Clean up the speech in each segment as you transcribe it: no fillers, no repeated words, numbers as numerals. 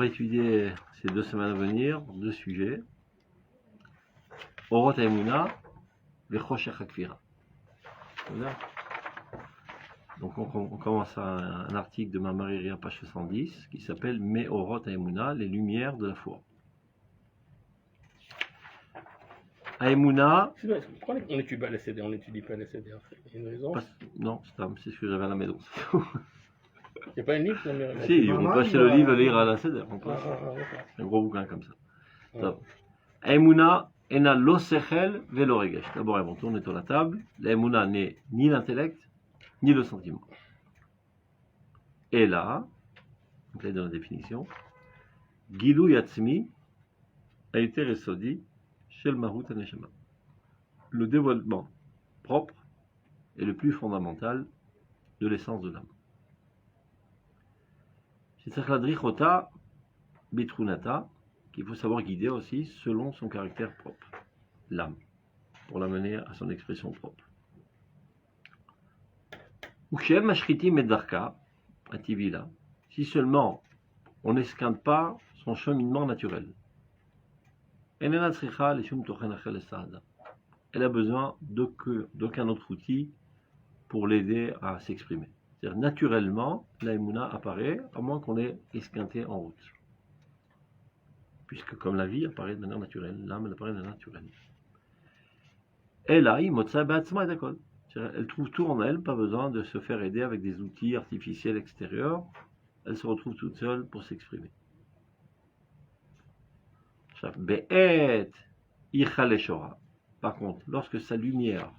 va étudier ces 2 semaines à venir 2 sujets. Orot Haemuna, Vechoshech HaKfira. Donc on commence un article de Mamariria, page 70, qui s'appelle Me'orot Haemuna, les lumières de la foi. Haemuna. Pourquoi on n'étudie pas les CD, on n'étudie pas les CD en fait? Il y a une raison? Non, c'est ce que j'avais à la maison. Il n'y a pas un livre? Si, on peut acheter le livre et lire à la CD. Un gros bouquin comme ça. Haemuna ena lo sechel velo regesh. D'abord, on tourne autour de la table. L'Haemuna n'est ni l'intellect, ni le sentiment. Et là, donc là dans la définition, Gilou Yatzmi a été resodi chez le Mahut Haneshama. Le dévoilement propre est le plus fondamental de l'essence de l'âme. C'est Tzachladrichota Bitrunata, qu'il faut savoir guider aussi selon son caractère propre, l'âme, pour l'amener à son expression propre. Ukshem Mashriti Medarka, Ativila, si seulement on n'esquinte pas son cheminement naturel. Elle a besoin d'aucun autre outil pour l'aider à s'exprimer. C'est-à-dire, naturellement, la Haemuna apparaît, à moins qu'on l'ait esquinté en route. Puisque comme la vie apparaît de manière naturelle, l'âme elle apparaît de manière naturelle. Elle trouve tout en elle, pas besoin de se faire aider avec des outils artificiels extérieurs. Elle se retrouve toute seule pour s'exprimer. Par contre, lorsque sa lumière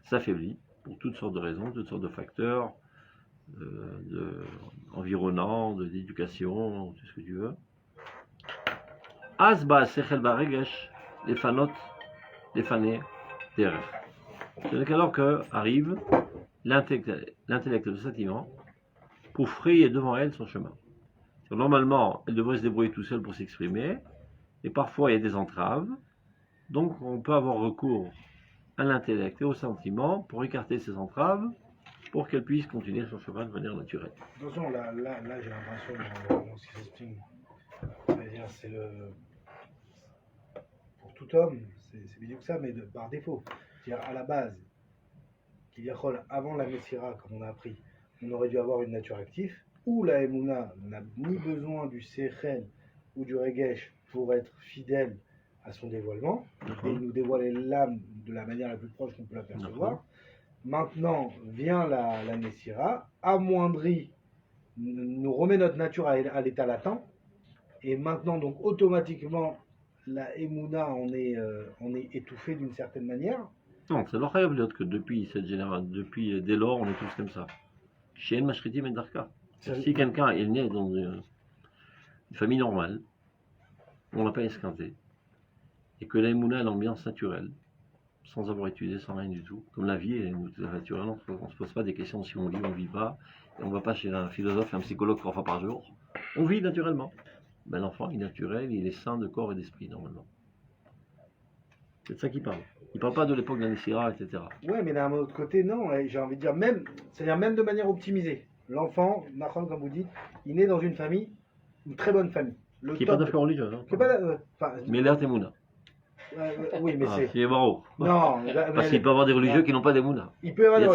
s'affaiblit, pour toutes sortes de raisons, toutes sortes de facteurs, environnants, d'éducation, tout ce que tu veux, Asba Sechel Baregesh, les fanot, les fanés, derrière. C'est alors que arrive l'intellect et le sentiment pour frayer devant elle son chemin. Normalement, elle devrait se débrouiller tout seule pour s'exprimer, et parfois il y a des entraves, donc on peut avoir recours à l'intellect et au sentiment pour écarter ces entraves, pour qu'elle puisse continuer son chemin de manière naturelle. Attention, là j'ai l'impression dans ce qui s'exprime, c'est-à-dire c'est le... Pour tout homme, c'est bien que ça, mais par défaut. C'est-à-dire à la base, avant la Messira, comme on a appris, on aurait dû avoir une nature active, où la Haemuna n'a ni besoin du Sechel ou du Regesh pour être fidèle à son dévoilement, et nous dévoiler l'âme de la manière la plus proche qu'on peut l'apercevoir. Maintenant vient la Messira, amoindrit, nous remet notre nature à l'état latent, et maintenant donc automatiquement la Haemuna on est étouffé d'une certaine manière. Non, c'est l'autre que depuis cette génération, depuis dès lors, on est tous comme ça. Chez Mashriti Mendarka. Si quelqu'un est né dans une famille normale, on l'a pas esquinté, et que la Haemuna est l'ambiance naturelle, sans avoir étudié, sans rien du tout, comme la vie est naturelle, on ne se pose pas des questions si on vit ou on ne vit pas, et on ne va pas chez un philosophe et un psychologue 3 fois par jour. On vit naturellement. Ben, l'enfant est naturel, il est sain de corps et d'esprit normalement. C'est de ça qu'il parle. Il ne parle pas de l'époque de la Nessira, etc. Ouais, mais d'un autre côté, non, j'ai envie de dire, c'est-à-dire même de manière optimisée. L'enfant, Nachon, comme vous dites, il naît dans une famille, une très bonne famille. Qui n'est pas d'affaires religieuses. Mais l'air Haemuna. Oui, mais c'est... C'est barreau. Non, parce qu'il peut y avoir des religieux qui n'ont pas d'Haemuna. Il peut y avoir des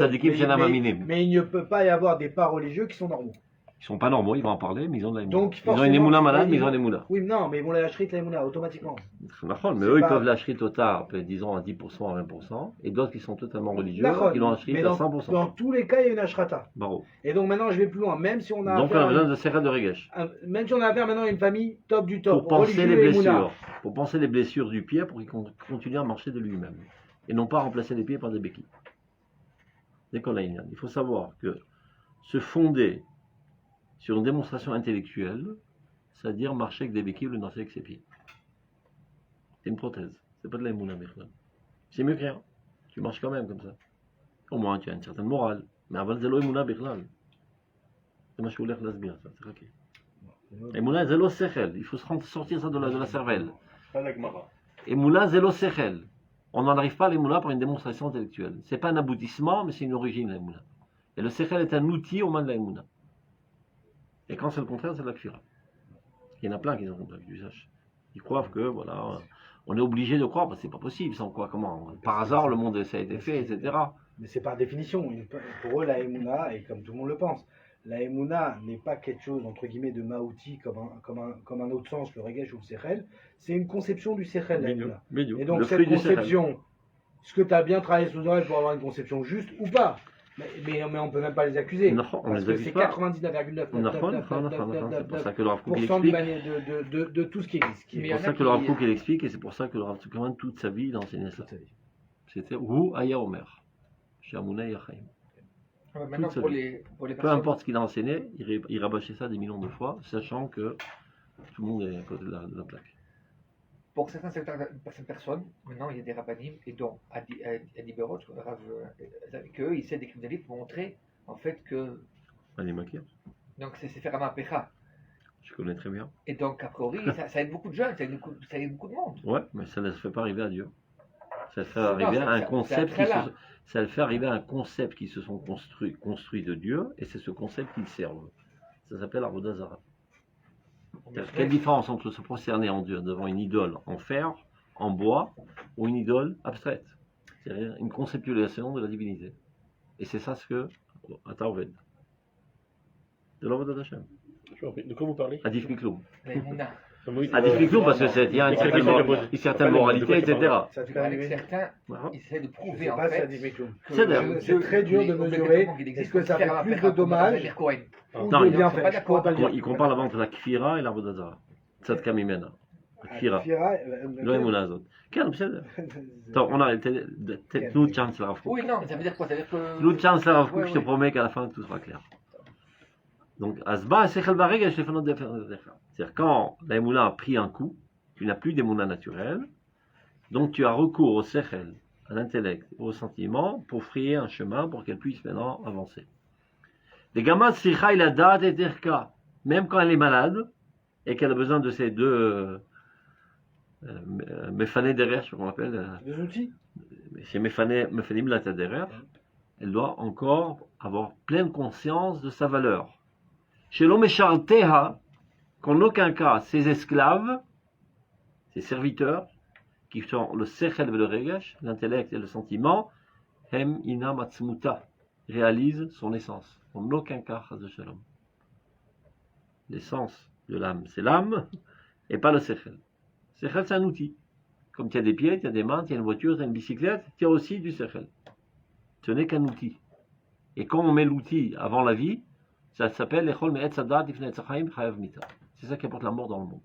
mais il ne peut pas y avoir des pas religieux qui sont normaux. Ils sont pas normaux, ils vont en parler, mais ils ont de la Haemuna. Donc, ils ont une Haemuna malade, mais ils ont une Haemuna. Oui, non, mais ils vont la lâcher la Haemuna automatiquement. Mais eux, ils peuvent lâcher total, disons à 10%, à 20%, et d'autres qui sont totalement religieux, qui l'ont lâché à 100%. Dans tous les cas, il y a une ashrata. Bravo. Et donc maintenant, je vais plus loin. Même si on a donc on a besoin de Sechel de Regesh. Même si on a affaire maintenant à une famille top du top. Pour penser les blessures. Pour penser les blessures du pied pour qu'il continue à marcher de lui-même. Et non pas remplacer les pieds par des béquilles. Il faut savoir que se fonder sur une démonstration intellectuelle, c'est-à-dire marcher avec des béquilles ou danser avec ses pieds. C'est une prothèse, c'est pas de la Haemuna Bechlal. C'est mieux que rien. Tu marches quand même comme ça. Au moins tu as une certaine morale. Mais avant c'est l'Haemuna Bechlal. C'est ma choulech lasbir, ça, c'est ok. Haemuna c'est l'Sechel, il faut sortir ça de la cervelle. Haemuna c'est l'Sechel. On n'en arrive pas à l'Haemuna par une démonstration intellectuelle. C'est pas un aboutissement, mais c'est une origine la Haemuna. Et le Sechel est un outil au moins de la Haemuna. Et quand c'est le contraire, c'est la Kfira. Il y en a plein qui sont comme ça, que tu saches. Ils croient que, voilà, on est obligé de croire, parce que c'est pas possible, sans quoi, comment. Par hasard, le monde, ça a été fait, etc. Mais c'est par définition. Pour eux, la Emouna, et comme tout le monde le pense, la Emouna n'est pas quelque chose, entre guillemets, de Maouti, comme un autre sens, le Regesh ou le Sechel. C'est une conception du Sechel, la Emouna. Et donc, Le cette fruit du Sechel. conception, est-ce que tu as bien travaillé sous oreille pour avoir une conception juste ou pas? Mais on peut même pas les accuser. Non, on parce les que accuse c'est pas. 99,9999999% C'est pour ça que le Rav Kook, il explique. de tout ce qui existe. C'est pour ça que le Rav Kook, il explique, et c'est pour ça que le Rav Kook, toute sa vie, il enseignait ça. C'était Hu Aya Omer. Chez Amouna Yachaim. Maintenant, Toute sa pour vie. les Peu personnes, importe ce qu'il a enseigné, il rabâchait ça des millions de fois, sachant que tout le monde est à côté de la plaque. pour certaines personnes, maintenant il y a des rabbinim, et dont Adi Berot, qu'eux, ils essaient d'écrire des livres pour montrer en fait que. Allez, Makir, Donc c'est faire un Mapecha. je connais très bien. Et donc a priori, ça aide beaucoup de jeunes, ça aide beaucoup de monde. Ouais, mais ça ne se fait pas arriver à Dieu. Ça le fait Non, arriver à un c'est concept après là. ça le fait arriver à un concept qui se sont construits de Dieu, et c'est ce concept qu'ils servent. Ça s'appelle Avodah Zarah. Quelle différence entre se prosterner en Dieu devant une idole en fer, en bois, ou une idole abstraite? C'est-à-dire une conceptualisation de la divinité. Et c'est ça ce que Ataoved. De l'Avodah Hashem. De quoi vous parlez? Adif Mikloum. La Emouna. Adif Mikloum parce que il y a une certaine moralité, etc. Ça te fait Avec arriver. certains, Voilà. ils essaient de Je prouver sais en pas si ça fait. dit Mikloum. que C'est d'ailleurs. C'est très dur de mesurer. Est-ce que ça fait plus de dommages ou Non, de il- bienfaits? Je pourrais pas le dire. Il compare la vente de la Kfira et l'Avodah Zarah. Tzadka Mimena. Kfira. Kfira, לא אמונה הזאת. כן, בסדר. טוב, תנו צ'אנס לרב קוק. Oui, non, ça veut dire quoi? Ça veut dire que. תנו צ'אנס לרב קוק, Ouais, je te ouais. promets qu'à la fin tout sera clair. Donc, Asba, Sechel Barega, je fais c'est-à-dire, quand la Emouna a pris un coup, tu n'as plus d'émouna naturelle, donc tu as recours au Sechel, à l'intellect, au sentiment, pour frayer un chemin pour qu'elle puisse maintenant avancer. Les gamins, Sicha, il a date et terka, même quand elle est malade, et qu'elle a besoin de ces deux méfanés derrière, je sais pas comment on appelle, Des outils. chez méfanim la derrière, elle doit encore avoir pleine conscience de sa valeur. Chez l'homme Teha, qu'en aucun cas, ses esclaves, ses serviteurs, qui sont le sechel et le regesh, l'intellect et le sentiment, hem ina matzmuta, réalisent son essence. En aucun cas, chas de shalom. L'essence de l'âme, c'est l'âme, et pas le sechel. Sechel, c'est un outil. Comme tu as des pieds, tu as des mains, tu as une voiture, tu as une bicyclette, tu as aussi du sechel. Ce n'est qu'un outil. Et quand on met l'outil avant la vie, ça s'appelle l'echol me'et sadat ifnei tzachaim chayav mita. C'est ça qui apporte la mort dans le monde.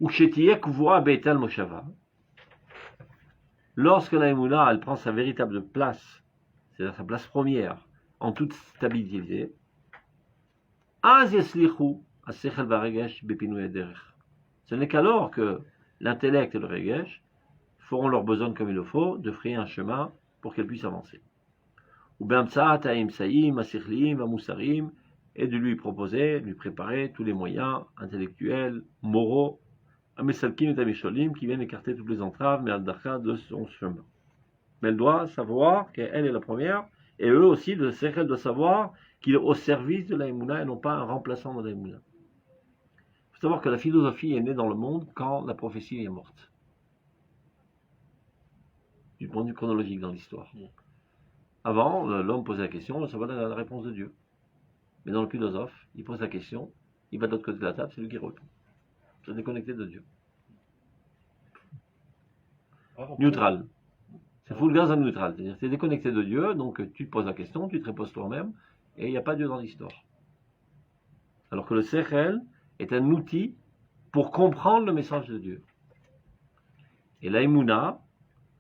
Ou shetiyeh kuvua beital moshava. Lorsque la Emouna, elle prend sa véritable place, c'est-à-dire sa place première, en toute stabilité, az yeslichu as-sechel v'haregesh bepinui haderech. Ce n'est qu'alors que l'intellect et le regesh feront leur besoin comme il le faut, de frayer un chemin pour qu'elle puisse avancer. Ou be'amtsaat ha'imsaïm, ha'sichliim, ha'musarim, et de lui proposer, de lui préparer tous les moyens intellectuels, moraux, ha'mesalkim et ha'misholim, qui viennent écarter toutes les entraves, mais al-darka de son chemin. Mais elle doit savoir qu'elle est la première, et eux aussi, le sechel doit savoir qu'il est au service de la Emouna et non pas un remplaçant de la Emouna. Il faut savoir que la philosophie est née dans le monde quand la prophétie est morte. Du point de vue chronologique dans l'histoire. Avant, l'homme posait la question, ça va donner la réponse de Dieu. Mais dans le philosophe, il pose la question, il va de l'autre côté de la table, c'est lui qui répond. C'est déconnecté de Dieu. Neutral. C'est full gas à neutral. C'est-à-dire c'est déconnecté de Dieu, donc tu te poses la question, tu te reposes toi-même, et il n'y a pas Dieu dans l'histoire. Alors que le Sechel est un outil pour comprendre le message de Dieu. Et la Emouna,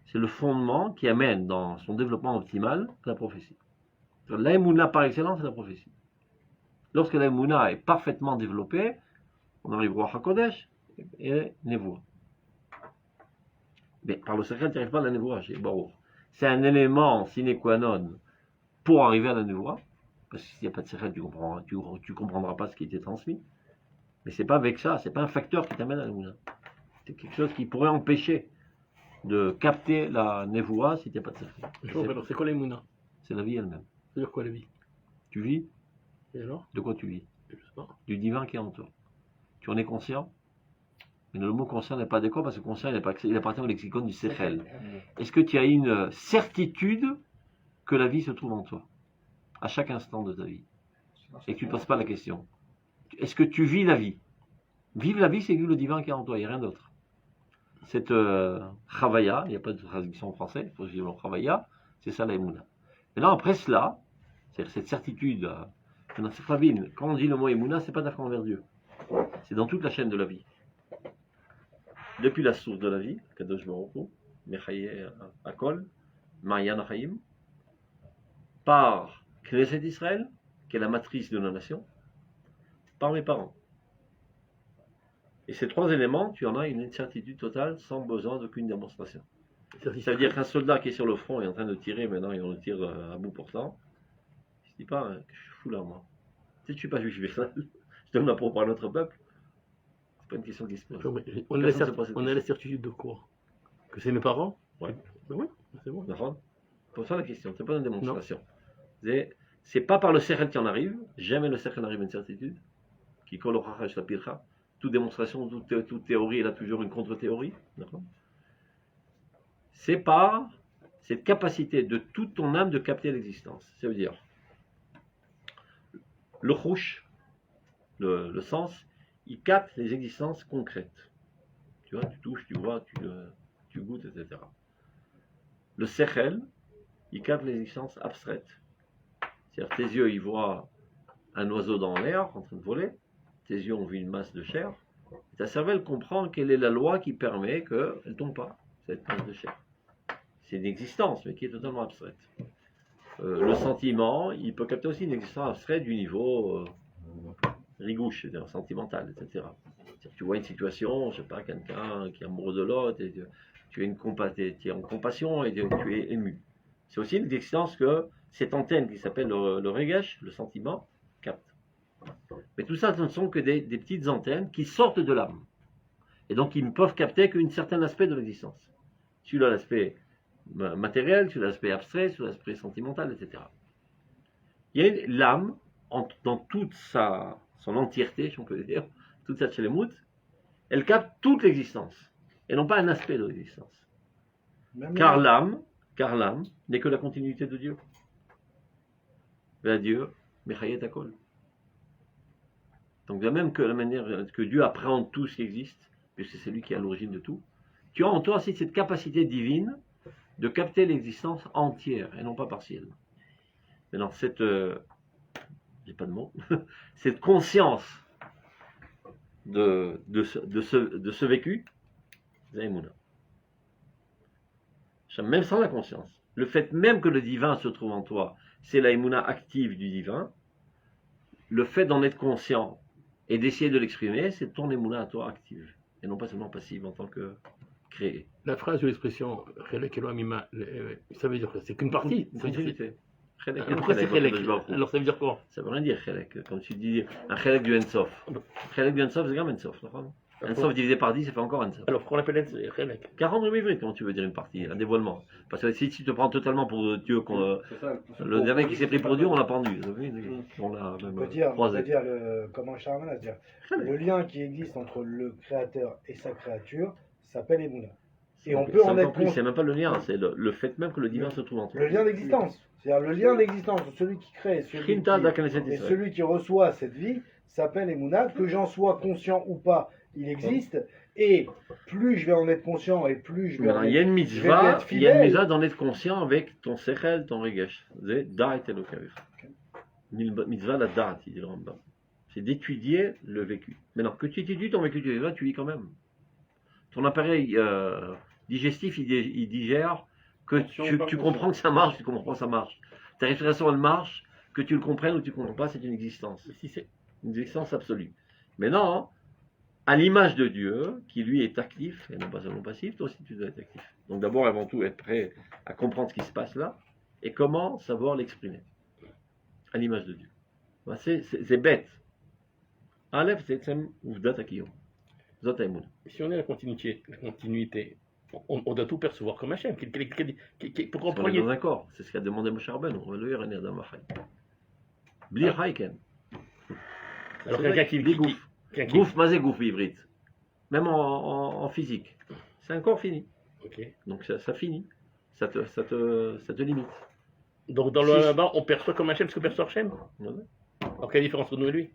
c'est le fondement qui amène dans son développement optimal la prophétie. La Emouna par excellence, c'est la prophétie. Lorsque la Emouna est parfaitement développée, on arrive au HaKodesh et Nevoa. Mais par le secret, tu n'arrives pas à la Nevoa, c'est un élément sine qua non pour arriver à la Nevoa, parce que s'il n'y a pas de secret, tu comprendras pas ce qui était transmis. Mais c'est pas avec ça, c'est pas un facteur qui t'amène à la Nevoa. C'est quelque chose qui pourrait empêcher de capter la Nevoa si tu n'as pas de secret. Alors c'est quoi l'Emouna? C'est la vie elle-même. C'est-à-dire quoi la vie? Tu vis, Et alors? De quoi tu vis? Je sais pas. Du divin qui est en toi. Tu en es conscient? Mais le mot conscient n'est pas adéquat parce que conscient, il appartient au lexicon du Sechel. Est-ce que tu as une certitude que la vie se trouve en toi? À chaque instant de ta vie. Et que tu ne poses pas la question. Est-ce que tu vis la vie? Vivre la vie, c'est vivre le divin qui est en toi, il n'y a rien d'autre. Cette chavaya, il n'y a pas de traduction en français, il faut dire le chavaya, c'est ça la émouna. Maintenant, après cela, c'est-à-dire cette certitude, quand on dit le mot émouna, c'est pas d'affaire envers Dieu. C'est dans toute la chaîne de la vie. Depuis la source de la vie, Kadosh Baruch Hu, Mechaye Akol, Marian Achaim, par Knesset Israël, qui est la matrice de la nation, par mes parents. Et ces trois éléments, tu en as une certitude totale sans besoin d'aucune démonstration. Ça veut dire qu'un soldat qui est sur le front est en train de tirer, maintenant il le tire à bout portant, il ne se dit pas, qu'est-ce que je fous là moi? Tu sais, je ne suis pas juif, je donne la peau par notre peuple. C'est pas une question qui se pose. On a la certitude de quoi? Que c'est mes parents? Ouais. Ben oui, c'est bon. D'accord. Pour ça la question, c'est pas une démonstration. C'est pas par le sechel qui en arrive, jamais le sechel arrive à une certitude, qui colle au chachach la pircha. Toute démonstration, toute théorie, elle a toujours une contre-théorie. D'accord. C'est par cette capacité de toute ton âme de capter l'existence. Ça veut dire, le chouch, le sens, il capte les existences concrètes. Tu vois, tu touches, tu vois, tu goûtes, etc. Le sechel, il capte les existences abstraites. C'est-à-dire, tes yeux, ils voient un oiseau dans l'air en train de voler. Tes yeux ont vu une masse de chair. Et ta cervelle comprend quelle est la loi qui permet qu'elle ne tombe pas, cette masse de chair. C'est une existence, mais qui est totalement abstraite. Le sentiment, il peut capter aussi une existence abstraite du niveau rigouche, c'est-à-dire sentimental, etc. C'est-à-dire, tu vois une situation, je ne sais pas, quelqu'un qui est amoureux de l'autre, et tu es en compassion et tu es ému. C'est aussi une existence que cette antenne qui s'appelle le regesh, le sentiment, capte. Mais tout ça, ce ne sont que des petites antennes qui sortent de l'âme. Et donc, ils ne peuvent capter qu'un certain aspect de l'existence. Sur l'aspect matériel, sur l'aspect abstrait, sur l'aspect sentimental, etc. Il y a l'âme, dans toute son entièreté, si on peut dire, toute sa tchélémout, elle capte toute l'existence, et non pas un aspect de l'existence. Car l'âme n'est que la continuité de Dieu. Vers Dieu, Mechayet Akol. Donc, de même que la manière que Dieu appréhende tout ce qui existe, puisque c'est lui qui est à l'origine de tout, tu as en toi aussi cette capacité divine de capter l'existence entière et non pas partielle. Maintenant, j'ai pas de mots, cette conscience de ce vécu, c'est Emouna. Même sans la conscience. Le fait même que le divin se trouve en toi, c'est la Emouna active du divin. Le fait d'en être conscient et d'essayer de l'exprimer, c'est ton émouna à toi active, et non pas seulement passive en tant que créé. La phrase ou l'expression Chelek Elohim Ima, ça veut dire que c'est qu'une partie. Une continuité. Pourquoi c'est Chelek? Alors ça veut dire quoi? Ça veut rien dire Chelek. Comme tu dis, un Chelek du Ensof. Chelek du Ensof, c'est comme Ensof. Ensof divisé par 10, ça fait encore Ensof. Alors pourquoi on l'appelle Chelek? 40 rubis, comment tu veux dire une partie, un dévoilement? Parce que si tu te prends totalement pour Dieu, le dernier qui s'est pris pour Dieu, on l'a pendu. On l'a même croisé. On peut dire comment Charman a dire, le lien qui existe entre le créateur et sa créature s'appelle Emouna. Et on peut en être plus, c'est même pas le lien, c'est le fait même que le divin se trouve en toi. Le lien d'existence. C'est-à-dire le lien d'existence entre celui qui crée et celui qui reçoit cette vie s'appelle Emouna. Que j'en sois conscient ou pas, il existe. Et plus je vais en être conscient et plus je vais il y a une mitzvah d'en être conscient avec ton sechel, ton regesh. C'est da'at elokav. Mitzvah la da'at, il dit le Rambam. C'est d'étudier le vécu. Maintenant, que tu étudies ton vécu, tu vis quand même. Ton appareil digestif, il digère que tu comprends que ça marche, tu comprends que ça marche. Ta respiration, elle marche, que tu le comprennes ou tu ne comprends pas, c'est une existence. C'est une existence absolue. Mais non, à l'image de Dieu, qui lui est actif, et non pas seulement passif, toi aussi tu dois être actif. Donc d'abord, avant tout, être prêt à comprendre ce qui se passe là, et comment savoir l'exprimer. À l'image de Dieu. C'est bête. Aleph, c'est Tzem Uvdat Akiyom. Zot Haemouna. Si on est la continuité, on doit tout percevoir comme Hachem. Pourquoi on est dans un corps. C'est ce qu'a demandé Moshe Rabbeinu. On va le lire à Adam Bli Haiken. Alors C'est quelqu'un des gouffres. quelqu'un Gouffre, mazé gouffre, hybride. Même en physique. C'est un corps fini. Ok. Donc ça finit. Ça te limite. Donc dans le là-bas, on perçoit comme Hachem ce que perçoit Hachem. Voilà. Alors quelle différence entre nous et lui?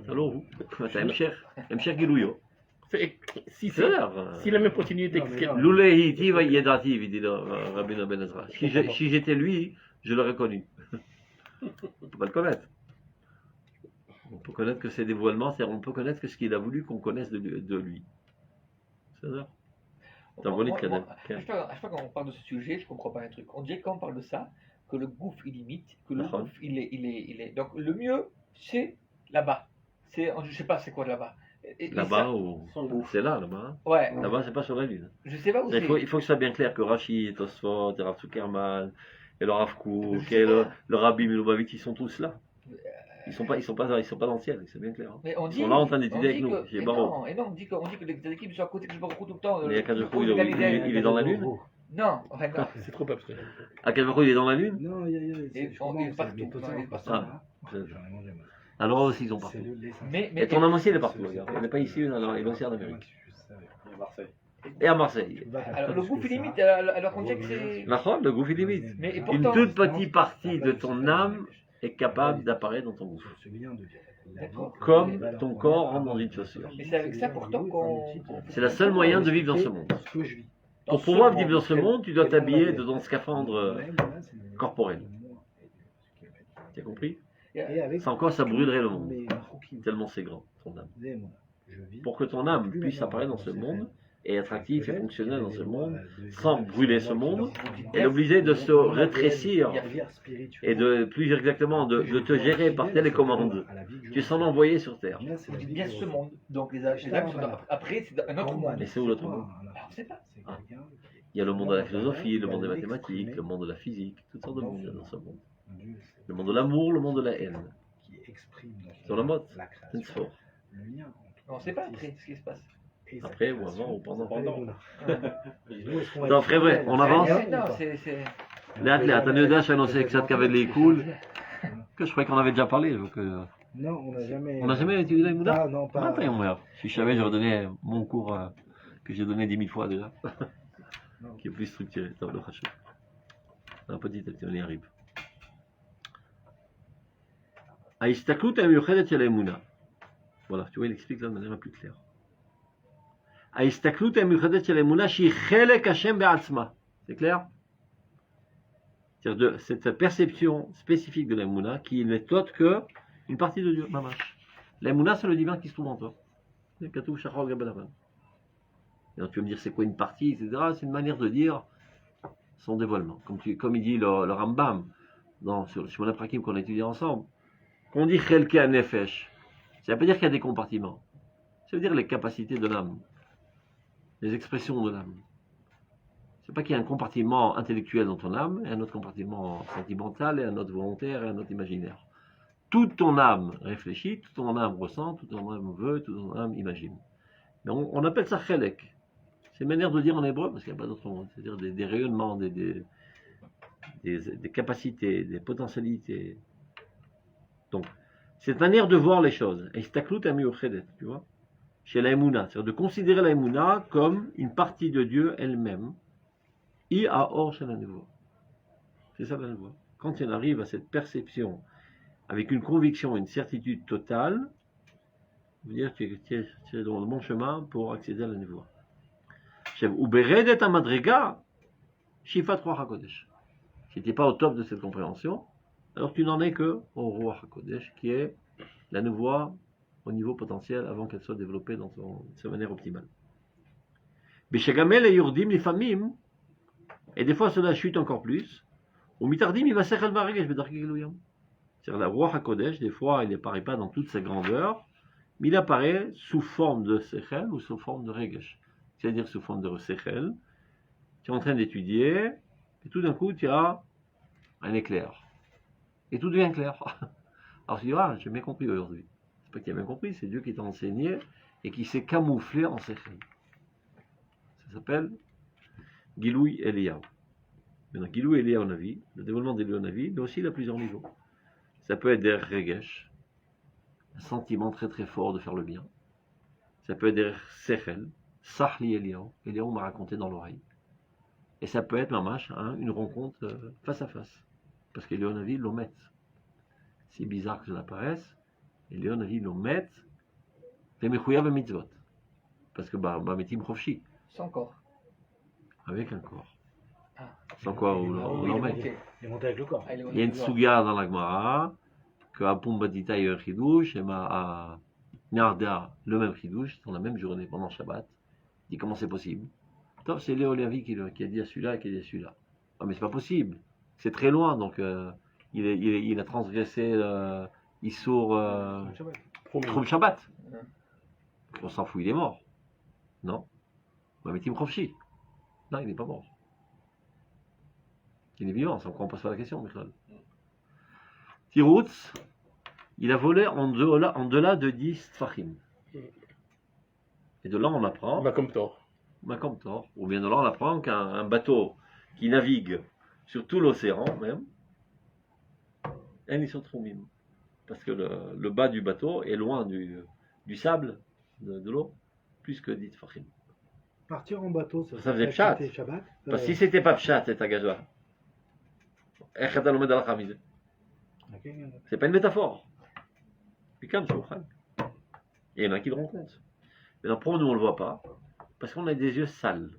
Alors vous, t'as Mcher Gilouyo. Si C'est c'est l'air. si la même continuité, Non, mais qu'est-ce non. qu'elle- L'ouléhiti va yedativ, il dit le Rabbi Ben Ezra. Si j'étais lui, je l'aurais connu. On ne peut pas le connaître. On peut connaître que ses dévoilements, c'est-à-dire on peut connaître que ce qu'il a voulu qu'on connaisse de lui. C'est ça. T'as volé de Kadel. À chaque fois qu'on parle de ce sujet, je comprends pas un truc. On dirait quand on parle de ça, que le gouffre il limite, que le D'accord. gouffre il est. Donc le mieux, c'est là-bas. Je sais pas c'est quoi là-bas. Et Là-bas, ça- ou... Sans gouffre. c'est là, là-bas. hein. Ouais, Là-bas, c'est pas sur la lune. je sais pas où Il faut, c'est. il faut que ce soit bien clair que Rashi, Tosfot, Rav Zuckerman, et le Rav Kook, Je sais et pas. le Rabbi Milubavitch, ils sont tous là. Ils sont pas dans le ciel, c'est bien clair. hein. Mais on dit, sont là en train on d'étudier avec dit nous, que- chez et Barreau. non, et non, on dit que les équipes sont à côté que je vois tout le temps. Mais il y a Kadosh le Baruch Hu, de Galilée. il est dans la lune. Non, ouais, non. C'est trop abstrait. À quel moment il est dans la lune? Non, Et on est partout, on est partout. J'en ai mangé, moi. Alors aussi, ils sont partout. C'est le lait sans- Mais Et ton homme aussi, il est partout, regarde. Il n'est pas ici, il est aussi en Amérique. Et à Marseille. alors le gouffre il limite, alors qu'on dit que c'est. Le gouffre il limite. Mais et Une pourtant, toute petite partie de ton âme est capable d'apparaître dans ton gouffre. D'accord. Comme ton corps rentre dans une chaussure. Mais c'est avec ça pourtant qu'on. C'est le seul moyen de vivre dans ce monde. Ce que je vis. Pour pouvoir vivre dans ce monde, tu dois t'habiller de ton scaphandre corporel. Tu as compris? Sans quoi ça brûlerait le monde. Tellement c'est grand, ton âme. Pour que ton âme puisse apparaître dans ce monde, et être actif et fonctionnel dans ce monde, sans brûler ce monde, elle est obligée de se rétrécir et de, plus exactement, de te gérer par télécommande. Tu es son envoyé sur Terre. On dit bien ce monde. Donc les âmes sont après, c'est un autre monde. Mais c'est où l'autre monde? Alors, on sait pas. Ah. Il y a le monde de la philosophie, le monde des mathématiques, le monde de la physique, toutes sortes de mondes il y a dans ce monde. Le monde de l'amour, le monde de la haine. Sur la mode, c'est une sport. On sait pas après ce qui se passe. Après ou avant ou pendant. Non, Non, frère, vrai, on avance. Non, c'est. לאט, אני יודע שהנושא קצת כבד לעיכול, que je croyais qu'on avait déjà parlé. Donc, Non, on n'a jamais. on n'a jamais étudié la Mouda? Ah, non, pas. Si je savais, j'aurais donné mon cours que j'ai donné 10 000 fois déjà, Non. qui est plus structuré. Attends, le rachat. Un petit à petit, on y arrive. ההסתכלות המיוחדת של האמונה. Voilà, tu vois, il explique là de manière plus claire. ההסתכלות המיוחדת של האמונה שהיא חלק השם בעצמה. C'est clair? C'est-à-dire de cette perception spécifique de l'Emouna qui n'est autre que une partie de Dieu, mamash. L'Emouna, c'est le divin qui se trouve en toi. C'est Katou Shachor Gabalavan. Et donc tu vas me dire c'est quoi une partie, etc. C'est une manière de dire son dévoilement. Comme il dit le Rambam sur Shmona Prakim qu'on a étudié ensemble. Quand on dit Chelke Nefesh, ça ne veut pas dire qu'il y a des compartiments. Ça veut dire les capacités de l'âme, les expressions de l'âme. C'est pas qu'il y a un compartiment intellectuel dans ton âme, et un autre compartiment sentimental, et un autre volontaire, et un autre imaginaire. Toute ton âme réfléchit, toute ton âme ressent, toute ton âme veut, toute ton âme imagine. Mais on appelle ça chelek. C'est une manière de dire en hébreu, parce qu'il n'y a pas d'autre mot. C'est-à-dire des rayonnements, des capacités, des potentialités. Donc, cette manière de voir les choses, tu vois, chez la Emouna, c'est-à-dire de considérer la Emouna comme une partie de Dieu elle-même. I a or chez la Nevoa. C'est ça la Nevoa. Quand on arrive à cette perception avec une conviction, une certitude totale, ça veut dire que tu es dans le bon chemin pour accéder à la Nevoa. Uberedet amadrega, shifat Ruach HaKodesh. Si tu n'es pas au top de cette compréhension, alors tu n'en es que au Ruach HaKodesh, qui est la Nevoa au niveau potentiel avant qu'elle soit développée dans sa manière optimale. Bishagamel et Yurdim lifamim, et des fois cela chute encore plus. Ou mitardim il va sechel varegesh bedarki geluyam. C'est-à-dire la Ruach HaKodesh, des fois il n'apparaît pas dans toute sa grandeur, mais il apparaît sous forme de sechel ou sous forme de regesh. C'est-à-dire sous forme de sechel. Tu es en train d'étudier, et tout d'un coup tu as un éclair. Et tout devient clair. Alors tu dis, ah, j'ai bien compris aujourd'hui. C'est pas qu'il a bien compris, c'est Dieu qui t'a enseigné et qui s'est camouflé en sechel. Ça s'appelle Giloui Eliyahu. Maintenant, Giloui Eliyahu Navi, le développement d'Eliyahu Navi, mais aussi il a plusieurs niveaux. Ça peut être des regesh, un sentiment très très fort de faire le bien. Ça peut être des sechel, sahli Eliyahu m'a raconté dans l'oreille. Et ça peut être, mamash, une rencontre face à face. Parce qu'Eliyahu Navi l'omet. C'est bizarre que cela paraisse, Eliyahu Navi l'omet, les mechouyav et mitzvot. Parce que, metim chofshi, Sans corps. avec un corps. Ah. Sans quoi, Il on est l'omet. monté. Il est monté avec le corps. Ah, il est Il y a une au- souga dans la Gemara, que Apum Batita y a un chidouche, et à Narda, le même chidouche, dans la même journée, pendant Shabbat. Il dit comment c'est possible. Top, c'est Léo Lévi qui a dit à celui-là et qui a dit à celui-là. Ah, mais c'est pas possible. C'est très loin, donc il a transgressé Issour Shabbat. Trom Shabbat. Ouais. On s'en fout, il est mort. Non. Mais Tim Khofshi. Non, il n'est pas mort. Il est vivant, c'est encore on pose pas la question, Michel. Tiroutz, il a volé en delà de 10 tfachim. Et de là, on apprend, Bah, comme tort. comme tort, ou bien de là, on apprend qu'un bateau qui navigue sur tout l'océan, même, ils sont trop mimes. Parce que le bas du bateau est loin du sable, de l'eau, plus que 10 tfachim. Partir en bateau, ça Ça faisait fait pshat. activité Shabbat. Parce que si c'était pas pshat, c'est tagajoa. Ok. C'est pas une métaphore. Et il y en a qui le rendent compte. Mais pour nous, on ne le voit pas. Parce qu'on a des yeux sales.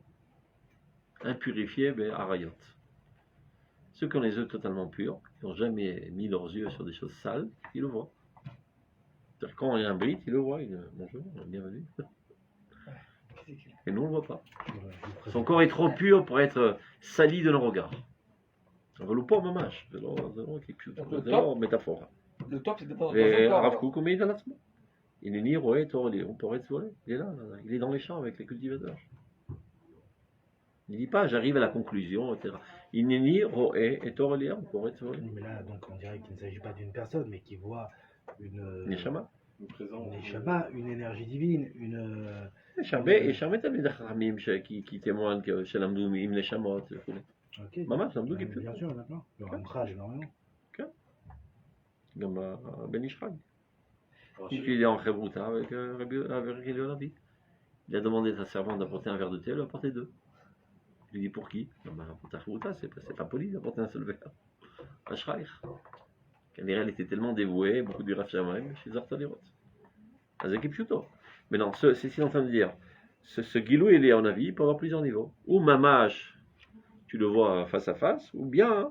Impurifiés, ben, arayot. Ceux qui ont les yeux totalement purs, qui n'ont jamais mis leurs yeux sur des choses sales, ils le voient. C'est-à-dire, quand il y a un brite, il le voit. Il dit bonjour, bienvenue. Et nous, on ne le voit pas. Son corps est trop pur pour être sali de nos regards. On ne veut pas mamash. C'est une métaphore. Le top, c'est dans Et son corps. Rav Kook, combien il est là? Il est ni roé, on pourrait se voler. Il est là, il est dans les champs avec les cultivateurs. Il ne dit pas, j'arrive à la conclusion, etc. Il n'est ni roé et torélé, on pourrait se voler. Mais là, donc, on dirait qu'il ne s'agit pas d'une personne, mais qu'il voit une Neshama. neshama, une énergie divine, une. Et Shamet a des Khamim qui témoignent que chez l'Amdou, im Neshamot. Ok. Maman, c'est l'Amdou qui peut. Bien sûr, maintenant. Le Ramchal, énormément. Comme Ben Ishrag. Il est en Chevrouta avec Eliyahu Navi. Il a demandé à sa servante d'apporter un verre de thé, elle a apporté 2. Il lui dit pour qui? Pour ta Chevrouta, c'est pas poli d'apporter un seul verre. À Shraïch. Elle était tellement dévouée, beaucoup de Rav Shamaim, chez Zartalirot. Azeki Pshuto. Mais non, c'est ce qu'il est en train de dire. Ce Gilou Eliyahu Navi, il peut avoir plusieurs niveaux. Ou Mamash, tu le vois face à face, ou bien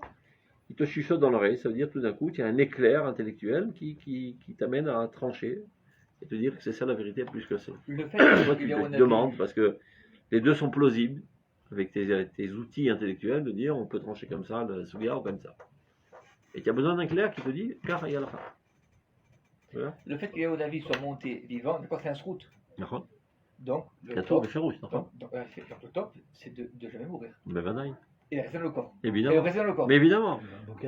il te chuchote dans l'oreille, ça veut dire tout d'un coup, tu as un éclair intellectuel qui t'amène à trancher et te dire que c'est ça la vérité plus que c'est. Le fait Toi, que tu te demandes, parce que les deux sont plausibles, avec tes outils intellectuels, de dire on peut trancher comme ça, le souga ou comme ça. Et tu as besoin d'un clair qui te dit car il y a la fin. Voilà. le fait que Léo David soit monté vivant, d'accord, c'est un srout. D'accord. Donc, le Katou, top, c'est rouge, d'accord. donc, le top, c'est de jamais mourir. Mais Vanaï. Et rester dans le corps. Et Évidemment. rester dans le corps. Mais évidemment. Donc,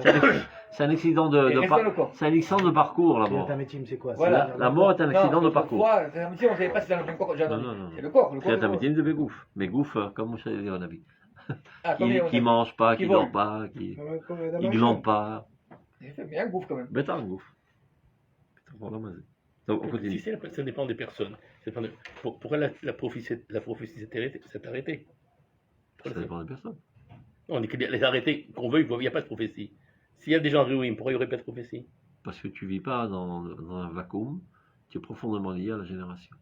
C'est un accident Et rester dans le corps. c'est un accident de parcours, la mort. Tametim, c'est quoi? Voilà. La mort est un accident de parcours. Parfois, on ne savait pas si c'est dans le corps. Non. C'est le corps. Le corps. C'est un métier de Bégouf. Mais Gouf, comme Moussa Eliyahu Navi. Ah, comme Léo Qui David. mange pas, Qui qui vole. dort pas, qui Il il glande pas. J'ai fait bien un gouffre quand même. Bétar, Gouf. Donc on continue. Ça dépend des personnes. Ça dépend de- pourquoi la prophétie s'est arrêtée? Ça dépend des personnes. On dit que les arrêtés, qu'on veuille, il n'y a pas de prophétie. S'il y a des gens ruinés, pourquoi il n'y aurait pas de prophétie? Parce que tu vis pas dans un vacuum, tu es profondément lié à la génération.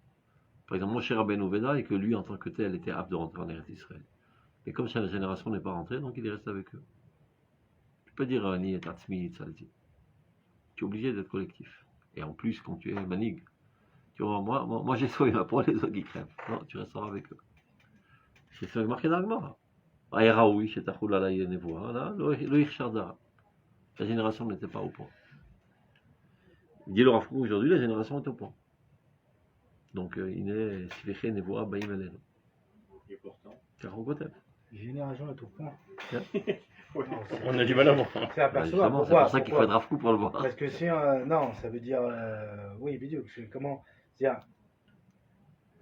Par exemple, mon cher Rabbeinu Veda, et que lui, en tant que tel, était apte de rentrer en Eretz Israël. Mais comme sa génération n'est pas rentrée, donc il est resté avec eux. Tu peux dire ni et Tatsmi, Tzalti. Tu es obligé d'être collectif. Et en plus, quand tu es manig, tu vois, moi j'ai sauvé ma peau, les autres qui crèvent. Non, tu resteras avec eux. C'est ce qui est marqué dans le Gemara. Aïraoui, chez Tachoula, Nevoa, Loïch Shardara. La génération n'était pas au point. Dit le Rav Kook, aujourd'hui, la génération est au point. Donc, il est Sviché Nevoa, Baïm Eleno. Et pourtant. Car on côté. Génération est au point. On a du mal à voir. C'est à percevoir. Justement, c'est Pourquoi pour ça qu'il faut être Rav Kook pour le voir. Parce que si, non, ça veut dire, oui, vidéo, comment, c'est-à-dire,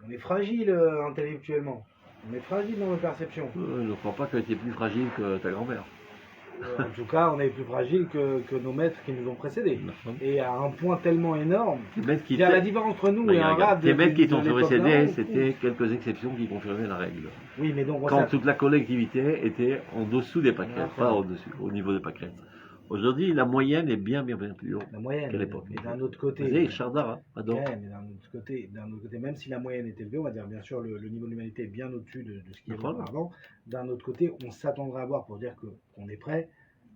on est fragile intellectuellement, on est fragile dans nos perceptions. Je ne crois pas que tu es plus fragile que ta grand-mère. En tout cas, on est plus fragile que nos maîtres qui nous ont précédés. נכון. Et à un point tellement énorme. Les maîtres qui Il y a la différence entre nous Mais et un regarde, rab les maîtres qui de t'ont l'époque précédé, d'avant, c'était quelques exceptions qui confirmaient la règle. Oui, mais donc on Quand s'attend- toute la collectivité était en dessous des pâquerettes, Ah, pas au-dessus, au niveau des pâquerettes. Aujourd'hui, la moyenne est bien plus haute. la moyenne. Quelle époque. Mais d'un autre côté. Vas-y, Chardara, adore. Ouais, mais d'un autre côté, même si la moyenne est élevée, on va dire bien sûr le niveau de l'humanité est bien au-dessus de ce qu'il y avait Voilà. auparavant. D'un autre côté, on s'attendrait à voir, pour dire qu'on est prêt,